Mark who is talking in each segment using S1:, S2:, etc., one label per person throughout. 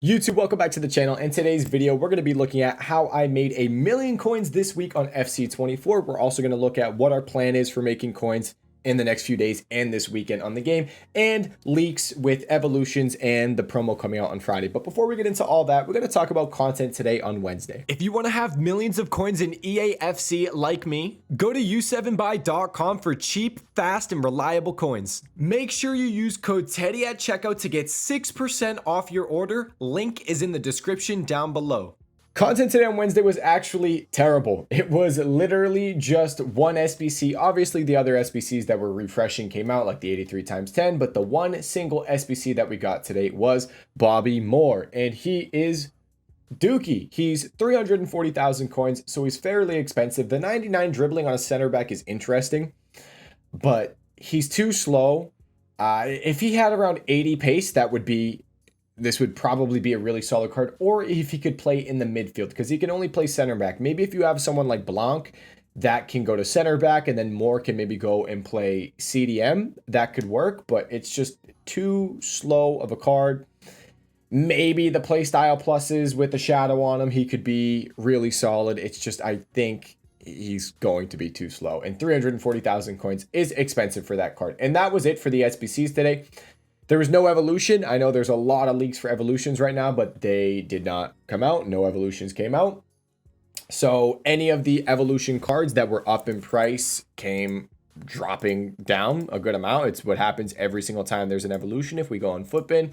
S1: YouTube, welcome back to the channel. In today's video, we're going to be looking at how I made 1,000,000 coins this week on FC24. We're also going to look at what our plan is for making coins in the next few days and this weekend on the game, and leaks with evolutions and the promo coming out on Friday. But before we get into all that, we're going to talk about content today on Wednesday. If you want to have millions of coins in eafc like me, go to u7buy.com for cheap, fast, and reliable coins. Make sure you use code TEDDY at checkout to get 6% off your order. Link is in the description down below. Content today on Wednesday was actually terrible. It was literally just one SBC. Obviously, the other SBCs that were refreshing came out, like the 83 times 10, but the one single SBC that we got today was Bobby Moore, and he is dookie. He's 340,000 coins, so he's fairly expensive. The 99 dribbling on a center back is interesting, but he's too slow. If he had around 80 pace, this would probably be a really solid card, or if he could play in the midfield, because he can only play center back. Maybe if you have someone like Blanc that can go to center back, and then Moore can maybe go and play CDM, that could work, but it's just too slow of a card. Maybe the playstyle pluses with the shadow on him, he could be really solid. It's just, I think he's going to be too slow, and 340,000 coins is expensive for that card. And that was it for the SBCs today. There was no evolution. I know there's a lot of leaks for evolutions right now, but they did not come out. No evolutions came out. So any of the evolution cards that were up in price came dropping down a good amount. It's what happens every single time there's an evolution. If we go on Footbin,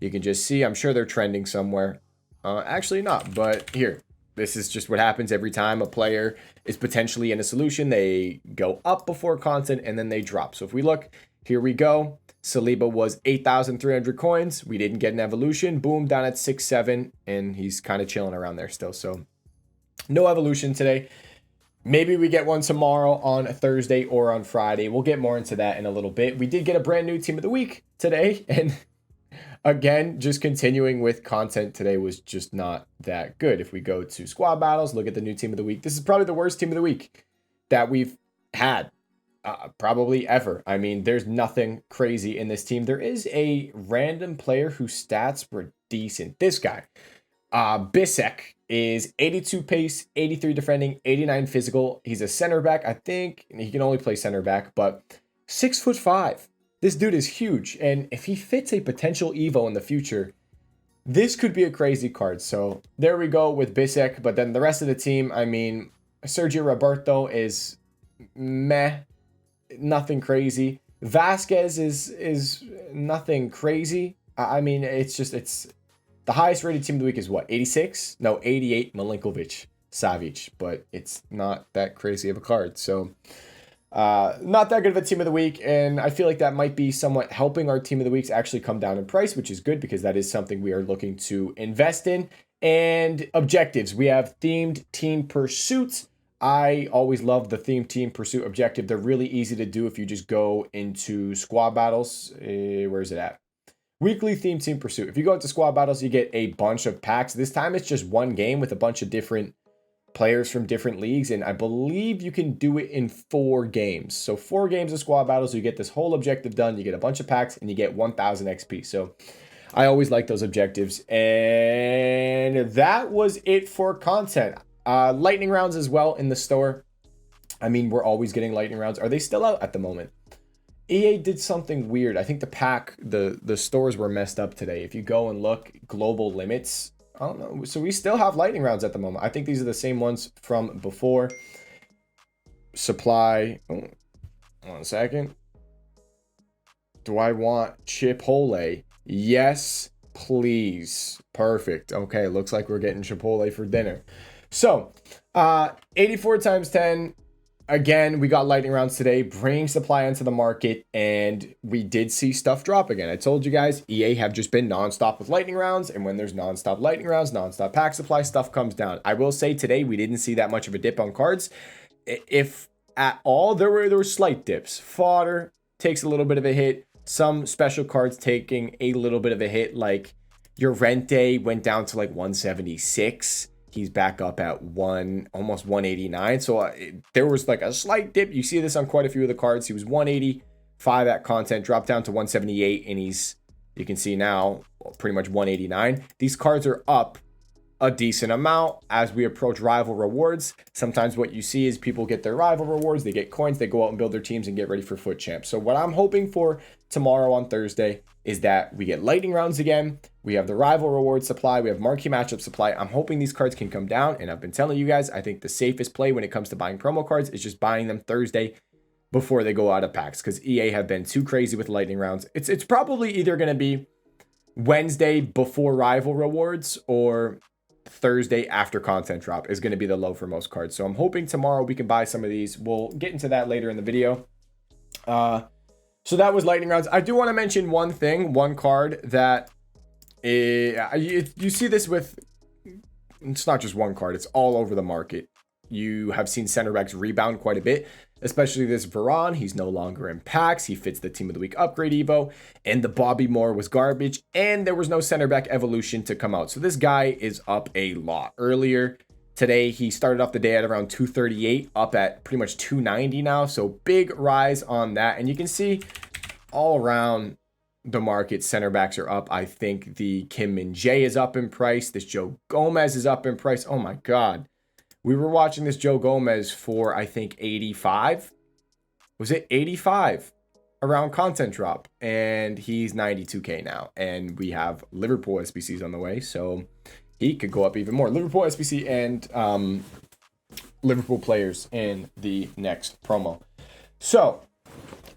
S1: you can just see, I'm sure they're trending somewhere. Actually not, but here. This is just what happens every time a player is potentially in a solution. They go up before content and then they drop. So if we look, here we go. Saliba was 8,300 coins. We didn't get an evolution. Boom, down at 6,700, and he's kind of chilling around there still. So no evolution today. Maybe we get one tomorrow on Thursday or on Friday. We'll get more into that in a little bit. We did get a brand new team of the week today, and again, just continuing with content today was just not that good. If we go to squad battles, look at the new team of the week. This is probably the worst team of the week that we've had. Probably ever. I mean, there's nothing crazy in this team. There is a random player whose stats were decent. This guy, Bisek, is 82 pace, 83 defending, 89 physical. He's a center back. I think he can only play center back, but 6'5". This dude is huge. And if he fits a potential Evo in the future, this could be a crazy card. So there we go with Bisek. But then the rest of the team, I mean, Sergio Roberto is meh. Nothing crazy. Vasquez is nothing crazy. I mean, it's the highest rated team of the week is what, 86? No, 88. Milinkovic Savic, but it's not that crazy of a card. So not that good of a team of the week, and I feel like that might be somewhat helping our team of the weeks actually come down in price, which is good because that is something we are looking to invest in. And objectives, we have themed team pursuits. I always love the theme team pursuit objective. They're really easy to do if you just go into squad battles. Where is it at? Weekly theme team pursuit. If you go into squad battles, you get a bunch of packs. This time it's just one game with a bunch of different players from different leagues. And I believe you can do it in 4 games. So 4 games of squad battles, you get this whole objective done. You get a bunch of packs and you get 1,000 XP. So I always like those objectives. And that was it for content. Lightning rounds as well in the store. I mean, we're always getting lightning rounds. Are they still out at the moment? EA did something weird. I think the stores were messed up today. If you go and look, global limits, I don't know. So we still have lightning rounds at the moment. I think these are the same ones from before. Supply. Oh, 1 second. Do I want Chipotle? Yes, please. Perfect. Okay, looks like we're getting Chipotle for dinner. So, 84 times 10. Again, we got lightning rounds today, bringing supply into the market, and we did see stuff drop again. I told you guys, EA have just been nonstop with lightning rounds, and when there's nonstop lightning rounds, nonstop pack supply, stuff comes down. I will say today, we didn't see that much of a dip on cards. If at all, there were slight dips. Fodder takes a little bit of a hit. Some special cards taking a little bit of a hit, like your Rente went down to like 176. He's back up at almost 189. So there was like a slight dip. You see this on quite a few of the cards. He was 185 at content, dropped down to 178, and you can see now pretty much 189. These cards are up a decent amount as we approach rival rewards. Sometimes what you see is people get their rival rewards, they get coins, they go out and build their teams and get ready for foot champs. So what I'm hoping for tomorrow on Thursday is that we get lightning rounds again. We have the rival reward supply. We have marquee matchup supply. I'm hoping these cards can come down. And I've been telling you guys, I think the safest play when it comes to buying promo cards is just buying them Thursday before they go out of packs, because EA have been too crazy with lightning rounds. It's probably either going to be Wednesday before rival rewards or Thursday after content drop is going to be the low for most cards. So I'm hoping tomorrow we can buy some of these. We'll get into that later in the video. So that was lightning rounds. I do want to mention one thing, one card that you see this with, it's not just one card, it's all over the market. You have seen center backs rebound quite a bit, especially this Varane. He's no longer in packs. He fits the Team of the Week upgrade Evo, and the Bobby Moore was garbage, and there was no center back evolution to come out. So this guy is up a lot. Earlier today, he started off the day at around 238, up at pretty much 290 now. So big rise on that. And you can see all around the market, center backs are up. I think the Kim Min-jae is up in price. This Joe Gomez is up in price. Oh my God. We were watching this Joe Gomez for, I think, 85. Was it 85 around content drop? And he's 92K now. And we have Liverpool SBCs on the way. So he could go up even more. Liverpool SBC and Liverpool players in the next promo. So,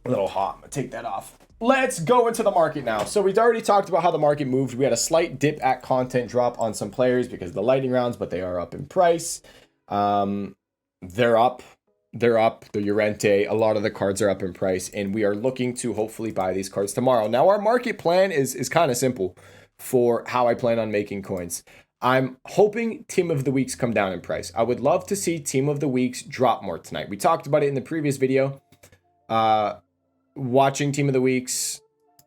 S1: a little hot. I'm going to take that off. Let's go into the market now. So we've already talked about how the market moved. We had a slight dip at content drop on some players because of the lightning rounds, but they are up in price. They're up. The Llorente, a lot of the cards are up in price, and we are looking to hopefully buy these cards tomorrow. Now, our market plan is kind of simple for how I plan on making coins. I'm hoping Team of the Weeks come down in price. I would love to see Team of the Weeks drop more tonight. We talked about it in the previous video. Watching Team of the Weeks,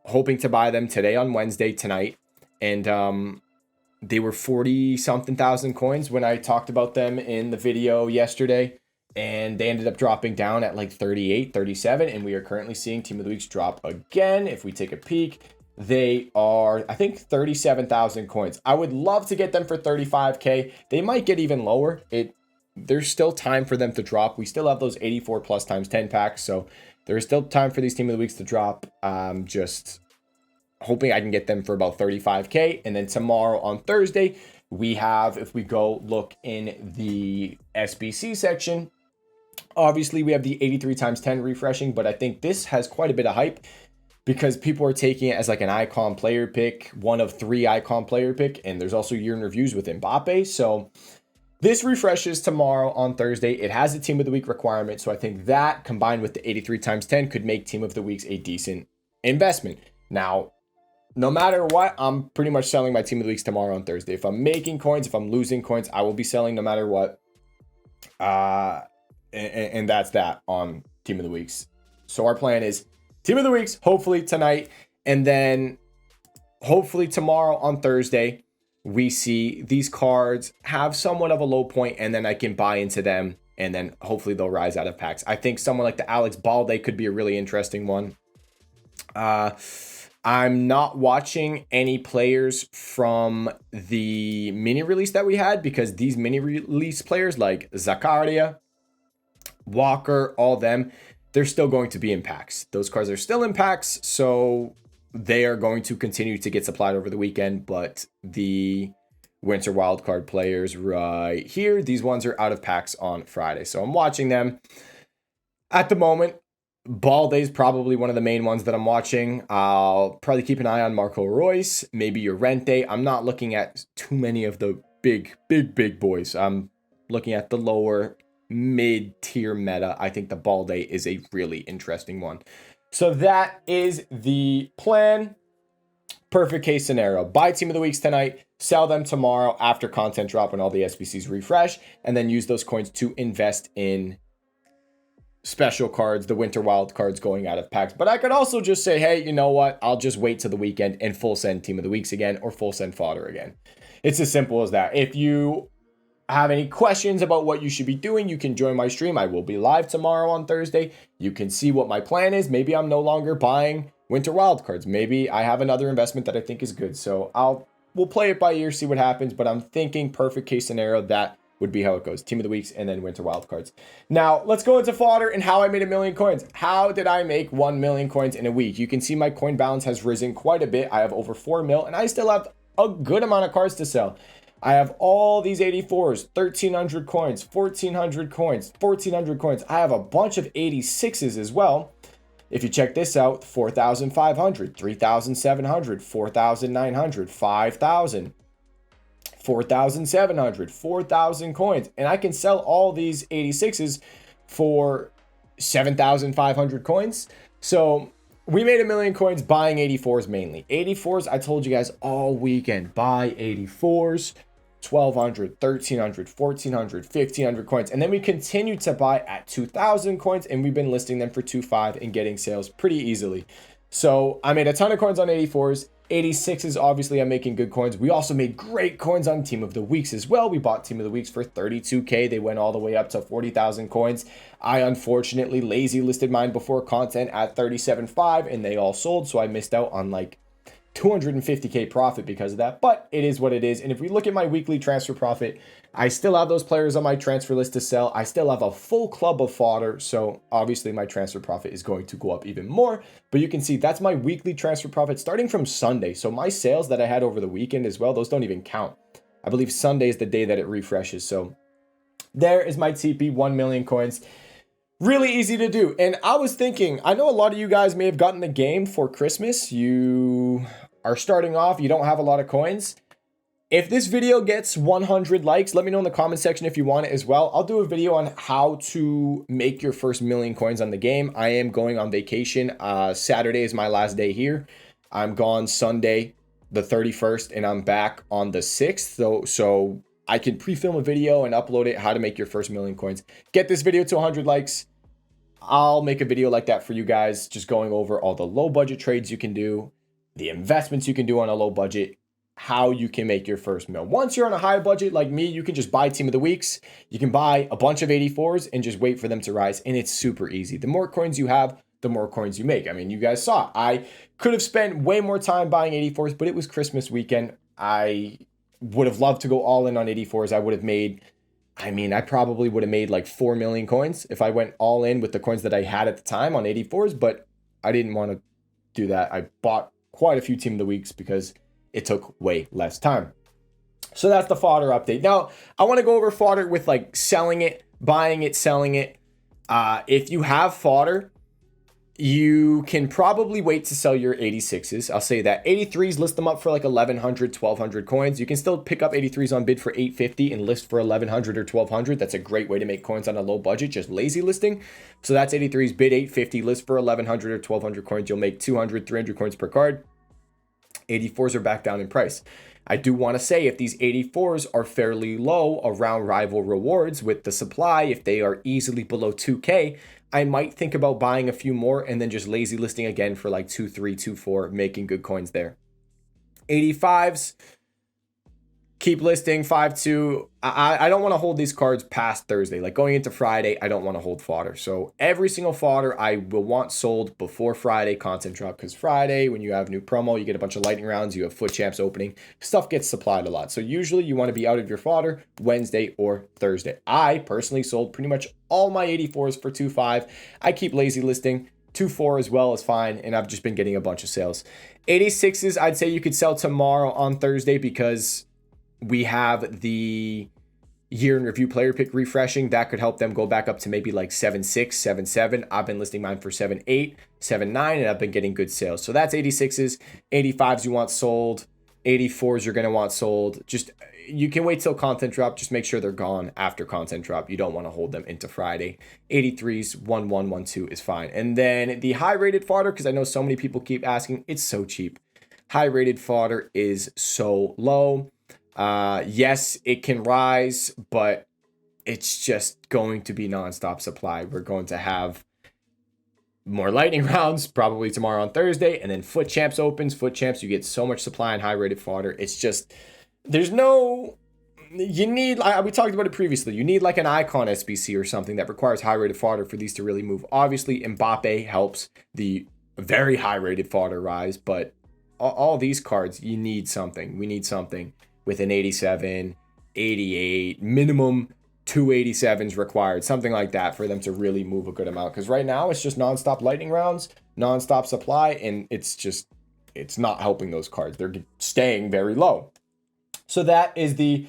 S1: hoping to buy them today on Wednesday tonight, and they were 40 something thousand coins when I talked about them in the video yesterday, and they ended up dropping down at like 38, 37, and we are currently seeing Team of the Weeks drop again. If we take a peek, they are, I think, 37,000 coins. I would love to get them for 35K. They might get even lower. There's still time for them to drop. We still have those 84 plus times 10 packs, so there is still time for these Team of the Weeks to drop. Just hoping I can get them for about 35K. And then tomorrow on Thursday, we have, if we go look in the SBC section, obviously we have the 83 times 10 refreshing, but I think this has quite a bit of hype because people are taking it as like an icon player pick, one of 3 icon player pick. And there's also year in reviews with Mbappe. So this refreshes tomorrow on Thursday. It has a Team of the Week requirement. So I think that combined with the 83 times 10 could make Team of the Weeks a decent investment. Now, no matter what, I'm pretty much selling my Team of the Weeks tomorrow on Thursday. If I'm making coins, if I'm losing coins, I will be selling no matter what. And that's that on Team of the Weeks. So our plan is Team of the Weeks, hopefully tonight. And then hopefully tomorrow on Thursday, we see these cards have somewhat of a low point, and then I can buy into them. And then hopefully they'll rise out of packs. I think someone like the Alex Balde could be a really interesting one. I'm not watching any players from the mini release that we had because these mini release players like Zakaria, Walker, all them, they're still going to be in packs. Those cards are still in packs, so they are going to continue to get supplied over the weekend. But the winter wildcard players right here, these ones are out of packs on Friday. So I'm watching them at the moment. Balde is probably one of the main ones that I'm watching. I'll probably keep an eye on Marco Reus, maybe Llorente. I'm not looking at too many of the big boys. I'm looking at the lower mid-tier meta. I think the Balde is a really interesting one. So that is the plan. Perfect case scenario. Buy Team of the Weeks tonight, sell them tomorrow after content drop when all the SBCs refresh, and then use those coins to invest in special cards, the winter wild cards going out of packs. But I could also just say, hey, you know what? I'll just wait till the weekend and full send Team of the Weeks again or full send fodder again. It's as simple as that. If you have any questions about what you should be doing, you can join my stream. I will be live tomorrow on Thursday. You can see what my plan is. Maybe I'm no longer buying Winter wildcards. Maybe I have another investment that I think is good. So we'll play it by ear, see what happens. But I'm thinking perfect case scenario, that would be how it goes. Team of the weeks and then winter wildcards. Now let's go into fodder and how I made 1 million coins. How did I make 1 million coins in a week? You can see my coin balance has risen quite a bit. I have over 4 mil and I still have a good amount of cards to sell. I have all these 84s, 1,300 coins, 1,400 coins, 1,400 coins. I have a bunch of 86s as well. If you check this out, 4,500, 3,700, 4,900, 5,000, 4,700, 4,000 coins. And I can sell all these 86s for 7,500 coins. So we made 1 million coins buying 84s mainly. 84s, I told you guys all weekend, buy 84s. 1,200, 1,300, 1,400, 1,500 coins. And then we continue to buy at 2,000 coins and we've been listing them for 2.5 and getting sales pretty easily. So I made a ton of coins on 84s. 86s, obviously I'm making good coins. We also made great coins on Team of the Weeks as well. We bought Team of the Weeks for 32K. They went all the way up to 40,000 coins. I unfortunately lazy listed mine before content at 37.5 and they all sold. So I missed out on like 250K profit because of that, but it is what it is. And if we look at my weekly transfer profit, I still have those players on my transfer list to sell. I still have a full club of fodder. So obviously my transfer profit is going to go up even more, but you can see that's my weekly transfer profit starting from Sunday. So my sales that I had over the weekend as well, those don't even count. I believe Sunday is the day that it refreshes. So there is my TP, 1 million coins. Really easy to do. And I was thinking, I know a lot of you guys may have gotten the game for Christmas. You are starting off, you don't have a lot of coins. If this video gets 100 likes, let me know in the comment section if you want it as well. I'll do a video on how to make your first 1 million coins on the game. I am going on vacation. Saturday is my last day here. I'm gone Sunday, the 31st, and I'm back on the 6th. So I can pre-film a video and upload it, how to make your first 1 million coins. Get this video to 100 likes. I'll make a video like that for you guys, just going over all the low budget trades you can do, the investments you can do on a low budget, how you can make your first mil. Once you're on a high budget like me, you can just buy Team of the Weeks. You can buy a bunch of 84s and just wait for them to rise. And it's super easy. The more coins you have, the more coins you make. I mean, you guys saw, I could have spent way more time buying 84s, but it was Christmas weekend. I would have loved to go all in on 84s. I would have made, I probably would have made like 4 million coins if I went all in with the coins that I had at the time on 84s, but I didn't want to do that. I bought quite a few Team of the Weeks because it took way less time. So that's the fodder update. Now, I want to go over fodder with like selling it, buying it, selling it. If you have fodder, you can probably wait to sell your 86s. I'll say that. 83s, list them up for like 1,100, 1,200 coins. You can still pick up 83s on bid for 850 and list for 1,100 or 1,200. That's a great way to make coins on a low budget, just lazy listing. So that's 83s, bid 850, list for 1,100 or 1,200 coins. You'll make 200, 300 coins per card. 84s are back down in price. I do want to say if these 84s are fairly low around rival rewards with the supply, if they are easily below 2K, I might think about buying a few more and then just lazy listing again for like 2.3, 2.4, making good coins there. 85s, keep listing 5.2. I don't want to hold these cards past Thursday. Like going into Friday, I don't want to hold fodder. So every single fodder I will want sold before Friday content drop, because Friday, when you have new promo, you get a bunch of lightning rounds, you have foot champs opening, stuff gets supplied a lot. So usually you want to be out of your fodder Wednesday or Thursday. I personally sold pretty much all my 84s for 2.5. I keep lazy listing. 2.4 as well is fine, and I've just been getting a bunch of sales. 86s, I'd say you could sell tomorrow on Thursday because we have the year in review player pick refreshing. That could help them go back up to maybe like 7.6, 7.7. I've been listing mine for 7.8, 7.9, and I've been getting good sales. So that's 86s. 85s you want sold. 84s you're going to want sold. Just, you can wait till content drop. Just make sure they're gone after content drop. You don't want to hold them into Friday. 83s, 1.1, 1.2 is fine. And then the high rated fodder, because I know so many people keep asking, it's so cheap. High rated fodder is so low. Yes, it can rise, but it's just going to be nonstop supply. We're going to have more lightning rounds probably tomorrow on Thursday, and then foot champs opens. Foot champs, you get so much supply in high rated fodder. It's just, there's no, you need, we talked about it previously, you need like an icon SBC or something that requires high rated fodder for these to really move. Obviously Mbappe helps. The very high rated fodder rise, but all these cards, you need something. We need something with an 87, 88, minimum 287s required, something like that for them to really move a good amount. Because right now it's just nonstop lightning rounds, nonstop supply, and it's not helping those cards. They're staying very low. So that is the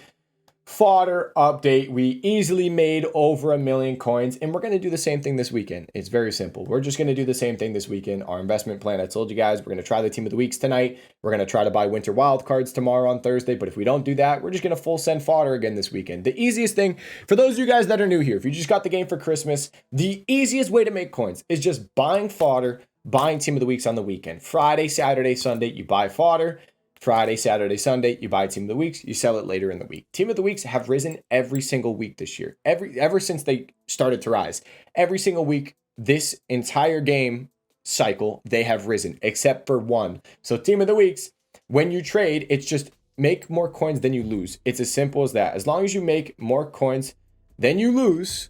S1: fodder update. We easily made over 1 million coins, and we're going to do the same thing this weekend. It's very simple. We're just going to do the same thing this weekend. Our investment plan, I told you guys, we're going to try the team of the weeks tonight. We're going to try to buy winter wild cards tomorrow on Thursday, but if we don't do that, we're just going to full send fodder again this weekend. The easiest thing for those of you guys that are new here, if you just got the game for Christmas, the easiest way to make coins is just buying fodder, buying team of the weeks on the weekend. Friday, Saturday, Sunday, you buy fodder. Friday, Saturday, Sunday, you buy team of the weeks, you sell it later in the week. Team of the weeks have risen every single week this year. Ever since they started to rise. Every single week, this entire game cycle, they have risen, except for one. So team of the weeks, when you trade, it's just make more coins than you lose. It's as simple as that. As long as you make more coins than you lose,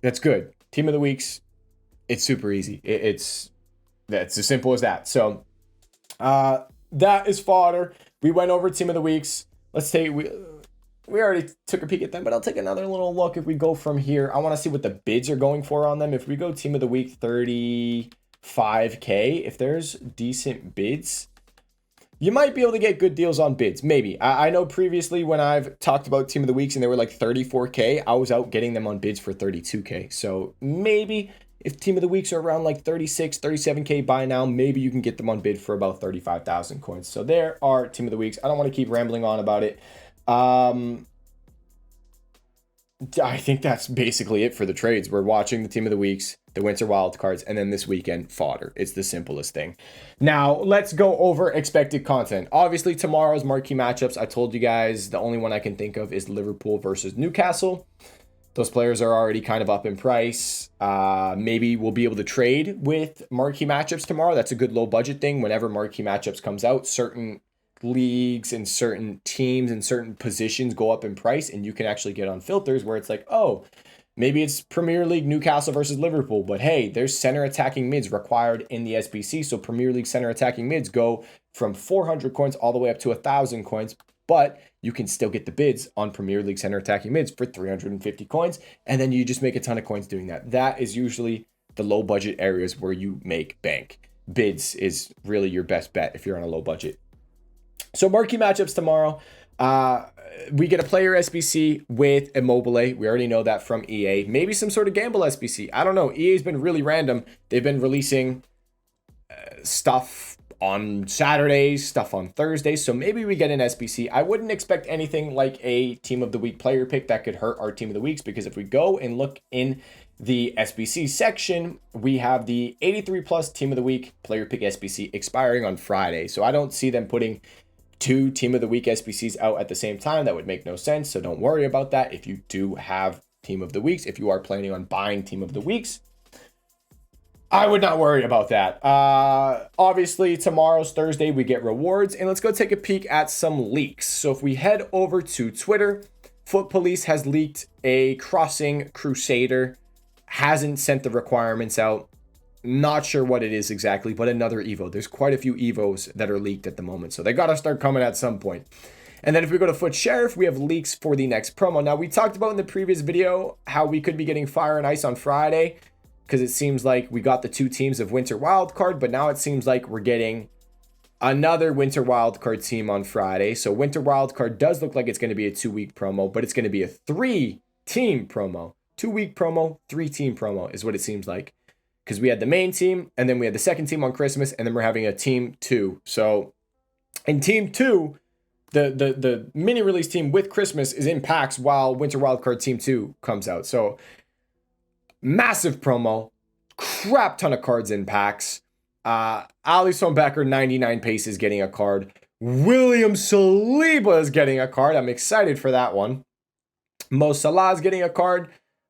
S1: that's good. Team of the weeks, it's super easy. That's as simple as that. So, that is fodder. We went over team of the weeks. Let's take, we already took a peek at them, but I'll take another little look if we go from here. I want to see what the bids are going for on them. If we go team of the week 35K, if there's decent bids, you might be able to get good deals on bids. Maybe. I know previously when I've talked about team of the weeks and they were like 34K, I was out getting them on bids for 32K. So maybe if team of the weeks are around like 36, 37K by now, maybe you can get them on bid for about 35,000 coins. So there are team of the weeks. I don't want to keep rambling on about it. I think that's basically it for the trades. We're watching the team of the weeks, the winter wild cards, and then this weekend fodder. It's the simplest thing. Now let's go over expected content. Obviously tomorrow's marquee matchups, I told you guys the only one I can think of is Liverpool versus Newcastle. Those players are already kind of up in price. Maybe we'll be able to trade with marquee matchups tomorrow. That's a good low budget thing. Whenever marquee matchups comes out, certain leagues and certain teams and certain positions go up in price, and you can actually get on filters where it's like, oh, maybe it's Premier League Newcastle versus Liverpool, but hey, there's center attacking mids required in the SBC. So Premier League center attacking mids go from 400 coins all the way up to 1,000 coins. But you can still get the bids on Premier League center attacking mids for 350 coins. And then you just make a ton of coins doing that. That is usually the low budget areas where you make bank. Bids is really your best bet if you're on a low budget. So marquee matchups tomorrow. We get a player SBC with Immobile. We already know that from EA. Maybe some sort of gamble SBC. I don't know. EA's been really random. They've been releasing stuff on Saturdays, stuff on Thursdays. So maybe we get an SBC. I wouldn't expect anything like a team of the week player pick that could hurt our team of the weeks, because if we go and look in the SBC section, we have the 83 plus team of the week player pick SBC expiring on Friday. So I don't see them putting 2 team of the week SBCs out at the same time. That would make no sense. So don't worry about that. If you do have team of the weeks, if you are planning on buying team of the weeks, I would not worry about that. Obviously, tomorrow's Thursday, we get rewards. And let's go take a peek at some leaks. So if we head over to Twitter, Foot Police has leaked a Crossing Crusader. Hasn't sent the requirements out. Not sure what it is exactly, but another Evo. There's quite a few Evos that are leaked at the moment. So they got to start coming at some point. And then if we go to Foot Sheriff, we have leaks for the next promo. Now, we talked about in the previous video how we could be getting Fire and Ice on Friday, because it seems like we got the 2 teams of Winter Wildcard, but now it seems like we're getting another Winter Wildcard team on Friday. So Winter Wildcard does look like it's going to be a 2-week promo, but it's going to be a 3-team promo. 2-week promo, 3-team promo is what it seems like. Because we had the main team, and then we had the second team on Christmas, and then we're having a team 2. So in team 2, the mini release team with Christmas is in packs while Winter Wildcard team 2 comes out. So massive promo, crap ton of cards in packs. Alisson Becker, 99 pace, is getting a card. William Saliba is getting a card. I'm excited for that one. Mo Salah is getting a card.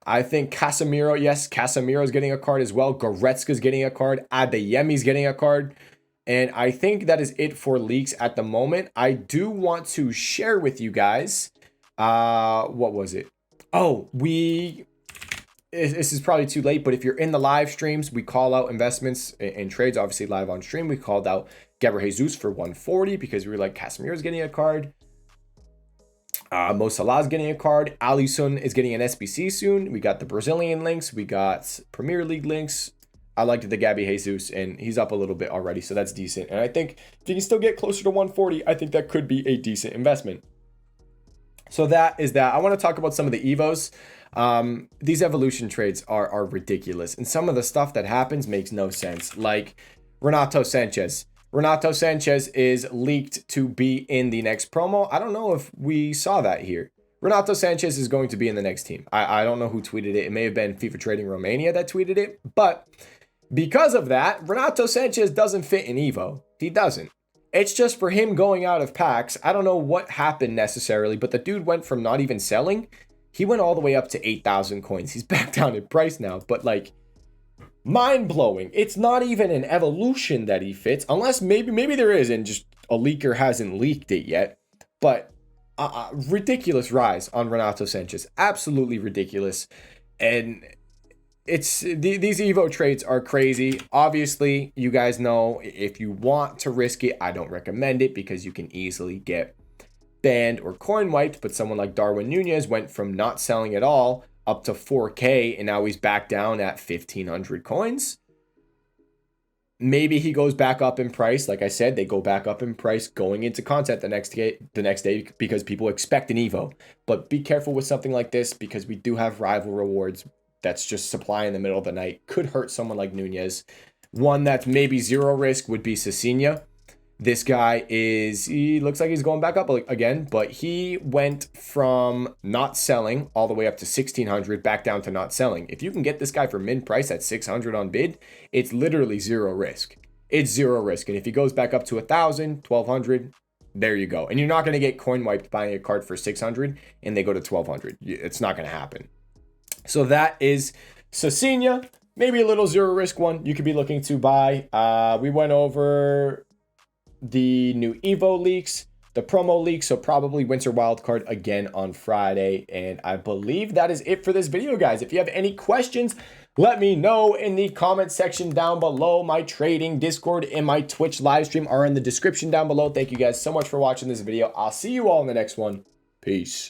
S1: I think Casemiro, yes, Casemiro is getting a card as well. Goretzka's getting a card. Adeyemi's getting a card. And I think that is it for leaks at the moment. I do want to share with you guys, what was it? Oh, we this is probably too late, but if you're in the live streams, we call out investments and trades, obviously live on stream. We called out Gabriel Jesus for 140 because we were like, Casemiro's getting a card. Mo Salah's getting a card. Alisson is getting an SBC soon. We got the Brazilian links. We got Premier League links. I liked the Gabby Jesus, and he's up a little bit already, so that's decent. And I think if you can still get closer to 140, I think that could be a decent investment. So that is that. I want to talk about some of the Evos. These evolution trades are ridiculous, and some of the stuff that happens makes no sense. Like Renato Sanchez. Renato Sanchez is leaked to be in the next promo. I don't know if we saw that here. Renato Sanchez is going to be in the next team. I don't know who tweeted it. It may have been FIFA Trading Romania that tweeted it, but because of that, Renato Sanchez doesn't fit in Evo. He doesn't. It's just for him going out of packs. I don't know what happened necessarily, but the dude went from not even selling. He went all the way up to 8,000 coins. He's back down in price now, but like mind-blowing. It's not even an evolution that he fits, unless maybe there is and just a leaker hasn't leaked it yet. But ridiculous rise on Renato Sanchez. Absolutely ridiculous. And it's these Evo trades are crazy. Obviously, you guys know if you want to risk it, I don't recommend it because you can easily get banned or coin wiped. But someone like Darwin Nunez went from not selling at all up to 4K, and now he's back down at 1,500 coins. Maybe he goes back up in price. Like I said, they go back up in price going into content the next day because people expect an Evo. But be careful with something like this because we do have rival rewards. That's just supply in the middle of the night. Could hurt someone like Nunez. One that's maybe zero risk would be Cecilia. This guy he looks like he's going back up again, but he went from not selling all the way up to 1,600, back down to not selling. If you can get this guy for min price at 600 on bid, it's literally zero risk. It's zero risk. And if he goes back up to 1,000, 1,200, there you go. And you're not going to get coin wiped buying a card for 600 and they go to 1,200. It's not going to happen. So that is Cecilia. Maybe a little zero risk one you could be looking to buy. We went over the new Evo leaks, the promo leaks, so probably Winter Wildcard again on Friday. And I believe that is it for this video, guys. If you have any questions, let me know in the comment section down below. My trading Discord and my Twitch live stream are in the description down below. Thank you guys so much for watching this video. I'll see you all in the next one. Peace.